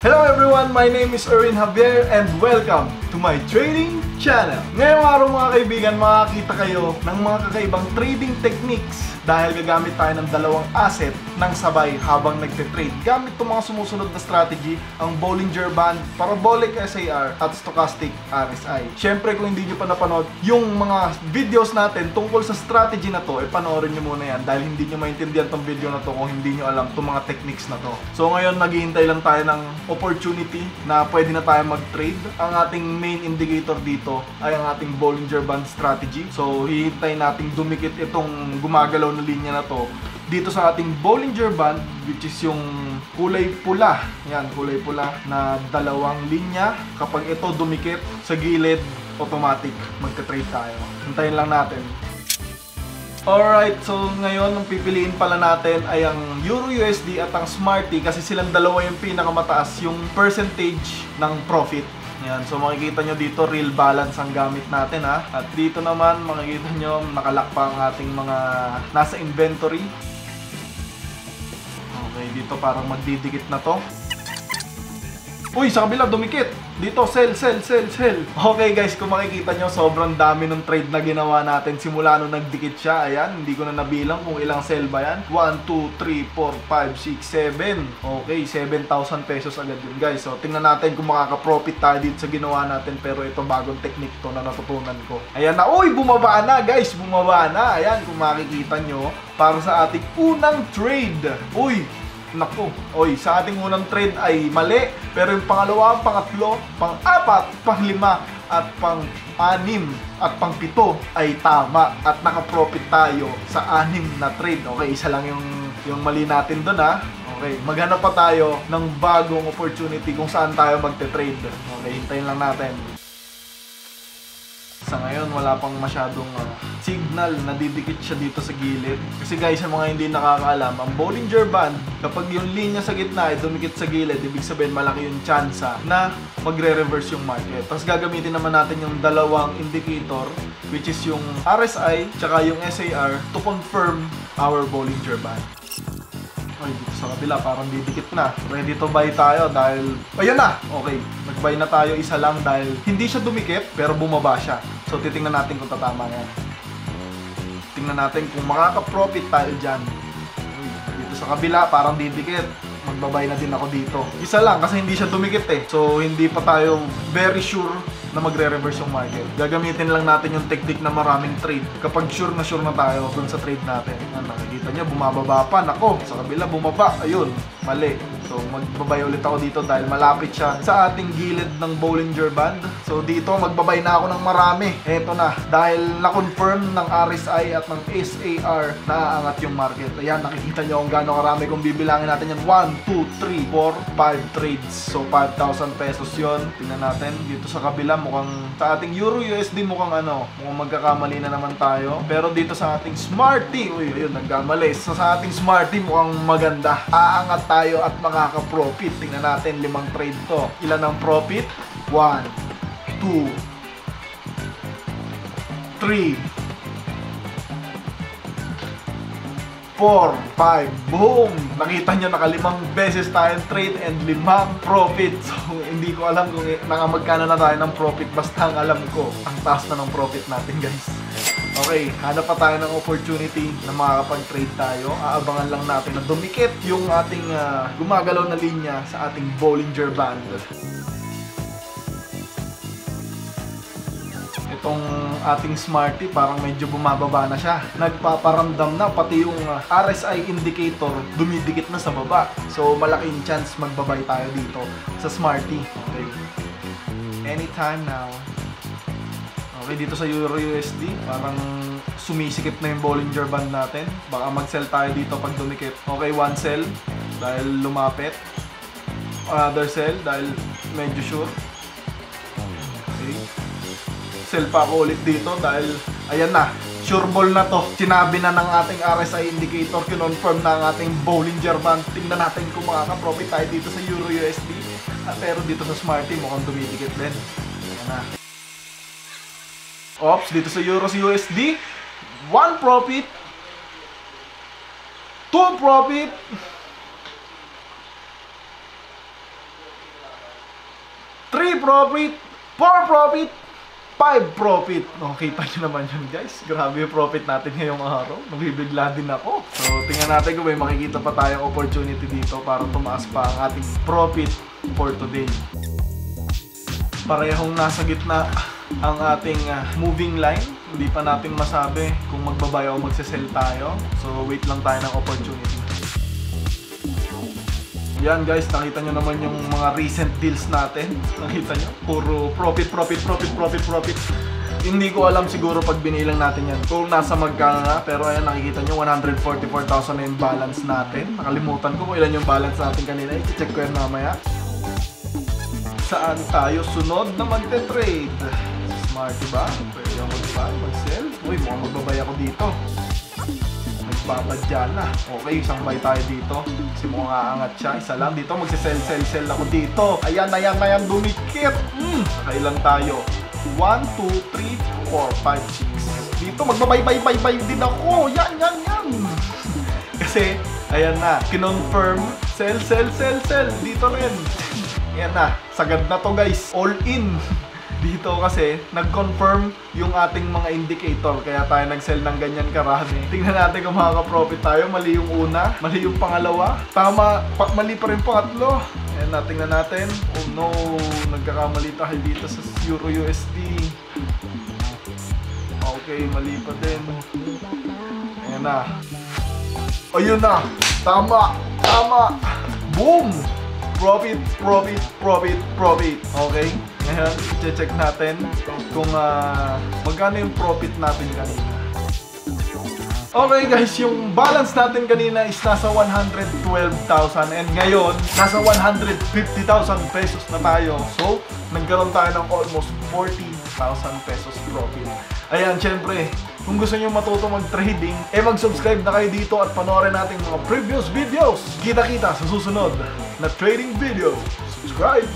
Hello everyone, my name is Erwin Javier and welcome to my trading channel. Ngayong araw mga kaibigan, makakita kayo ng mga kakaibang trading techniques dahil gagamit tayo ng dalawang asset ng sabay habang nagte-trade. Gamit itong mga sumusunod na strategy, ang Bollinger Band, Parabolic SAR at Stochastic RSI. Siyempre kung hindi nyo pa napanood yung mga videos natin tungkol sa strategy na to, panoorin nyo muna yan dahil hindi nyo maintindihan tong video na to kung hindi nyo alam itong mga techniques na to. So ngayon naghihintay lang tayo ng opportunity na pwede na tayo mag-trade. Ang ating main indicator dito ay ang ating Bollinger Band strategy. So hihintay nating dumikit itong gumagalaw na linya na to dito sa ating Bollinger Band, which is yung kulay pula. Yan, kulay pula na dalawang linya. Kapag ito dumikit sa gilid, automatic magka-trade tayo. Hintayin lang natin. Alright, so ngayon ang pipiliin pala natin ay ang Euro USD at ang Smarty kasi silang dalawa yung pinakamataas yung percentage ng profit. Yan, so makikita nyo dito real balance ang gamit natin ha. At dito naman makikita nyo nakalak pa ang ating mga nasa inventory. Okay, dito parang magdidikit na to. Uy, sa kabila dumikit. Dito, sell. Okay guys, kung makikita nyo, sobrang dami ng trade na ginawa natin simula nung nagdikit siya. Ayan, hindi ko na nabilang kung ilang sell ba yan. 1, 2, 3, 4, 5, 6, 7. Okay, 7,000 pesos agad yun guys. So, tingnan natin kung makaka-profit tayo dito sa ginawa natin. Pero ito, bagong technique to na natutunan ko. Ayan na, uy, bumaba na guys, bumaba na. Ayan, kung makikita nyo, para sa ating unang trade. Uy, naku, oy, sa ating unang trade ay mali, pero yung pangalawa, pangatlo, pang-apat, pang-lima, at pang-anim, at pang-pito ay tama at naka-profit tayo sa anim na trade. Okay, isa lang yung mali natin doon ha. Okay, maghanap pa tayo ng bagong opportunity kung saan tayo magte-trade. Okay, hintayin lang natin. Sa ngayon, wala pang masyadong signal na didikit siya dito sa gilid. Kasi guys, sa mga hindi nakakaalam, ang Bollinger Band, kapag yung linya sa gitna ay dumikit sa gilid, ibig sabihin malaki yung tsansa na magre-reverse yung market. Tapos gagamitin naman natin yung dalawang indicator, which is yung RSI tsaka yung SAR to confirm our Bollinger Band. Ay, dito sa kabila parang didikit na. Ready to buy tayo dahil ayan na. Okay, nag-buy na tayo isa lang dahil hindi siya dumikit pero bumaba siya. So titingnan natin kung tatama yan. Tingnan natin kung makaka-profit tayo dyan. Dito sa kabila parang didikit. Magbabay na din ako dito. Isa lang kasi hindi siya dumikit eh. So hindi pa tayo very sure na magre-reverse yung market. Gagamitin lang natin yung technique na maraming trade. Kapag sure na tayo dun sa trade natin. Nakikita nyo, bumababa pa. Nako, sa kabila bumaba. Ayun, mali. So magbabay ulit ako dito dahil malapit siya sa ating gilid ng Bollinger Band. So dito magbabay na ako ng marami. Eto na, dahil na-confirm ng RSI at ng SAR na aangat yung market. Ayan, nakikita nyo kung gaano karami. Kung bibilangin natin yan, 1, 2, 3, 4, 5 trades. So 5,000 pesos yon. Tingnan natin dito sa kabila, mukhang sa ating Euro USD mukhang magkakamali na naman tayo. Pero dito sa ating Smarty, uy, ayun, nagkamali. So sa ating Smarty mukhang maganda. Aangat tayo at makaka-profit. Tingnan natin, 5 trade to. Ilan ang profit? 1, 2, 3, 4, 5. Boom! Nakita nyo, naka-5 beses tayong trade and 5 profit. So, hindi ko alam kung nakamagkano na tayo ng profit. Basta ang alam ko, ang taas na ng profit natin, guys. Okay, hanap pa tayo ng opportunity na makakapag-trade tayo. Aabangan lang natin na dumikit yung ating gumagalaw na linya sa ating Bollinger Band. Itong ating Smarty parang medyo bumababa na siya. Nagpaparamdam na pati yung RSI indicator dumidikit na sa baba. So malaking chance magbabay tayo dito sa Smarty. Okay. Anytime now. Okay, dito sa Euro USD parang sumisikip na yung Bollinger Band natin. Baka mag-sell tayo dito pag dumikit. Okay, one sell dahil lumapit. Another sell dahil medyo sure. Okay. Sell pa ako ulit dito dahil ayan na, sure ball na to. Sinabi na ng ating RSI indicator, kinonfirm na ang ating Bollinger Band. Tingnan natin kung makaka-profit tayo dito sa Euro USD. Pero dito sa Smarty mukhang dumidikit din. Ayan na. Ops, dito sa Euro USD 1 profit, 2 profit, 3 profit, 4 profit, 5 profit. Okay, kita nyo naman yun guys. Grabe yung profit natin ngayong araw. Nabibigla din ako. So, tingnan natin kung may makikita pa tayong opportunity dito para tumaas pa ang ating profit for today. Parehong nasa gitna ang ating moving line. Hindi pa natin masabi kung magbabay o magsisell tayo. So, wait lang tayo ng opportunity. Yan guys, nakita nyo naman yung mga recent deals natin. Nakita nyo? Puro profit. Hindi ko alam siguro pag binilang natin yan kung nasa magkano na. Pero ayan, nakikita nyo, 144,000 na yung balance natin. Nakalimutan ko kung ilan yung balance natin kanina. I-check ko yan mamaya. Saan tayo sunod na magte-trade? Smart, diba? Pwede ako mag-buy, mag-sell. Uy, mukhang magbabay ako dito. Nagpapadya na. Okay, isang buy tayo dito. Kasi mukhang aangat siya. Isa lang dito. Magsisell ako dito. Ayan, dumikit. Nakailan tayo? 1, 2, 3, 4, 5, 6. Dito, magbabay din ako. Yan. Kasi, ayan na. Kinonfirm. Sell. Dito rin. Ayan na. Sagad na to guys. All in. Dito kasi, nag-confirm yung ating mga indicator. Kaya tayo nag-sell ng ganyan karami. Tingnan natin kung makaka-profit tayo. Mali yung una, mali yung pangalawa. Tama, mali pa rin pangatlo. Ayan na, tingnan natin. Oh no, nagkakamali tayo dito sa Euro USD. Okay, mali pa din. Ayan na. Ayun na, tama. Boom! Profit. Okay? Ngayon, i-check natin kung magkano yung profit natin kanina. Okay guys, yung balance natin kanina is nasa 112,000 and ngayon, nasa 150,000 pesos na tayo. So, nagkaroon tayo ng almost 40,000 pesos profit. Ayan, syempre, kung gusto nyo matuto mag-trading, mag-subscribe na kayo dito at panoorin natin mga previous videos. Kita-kita sa susunod na trading video. Subscribe!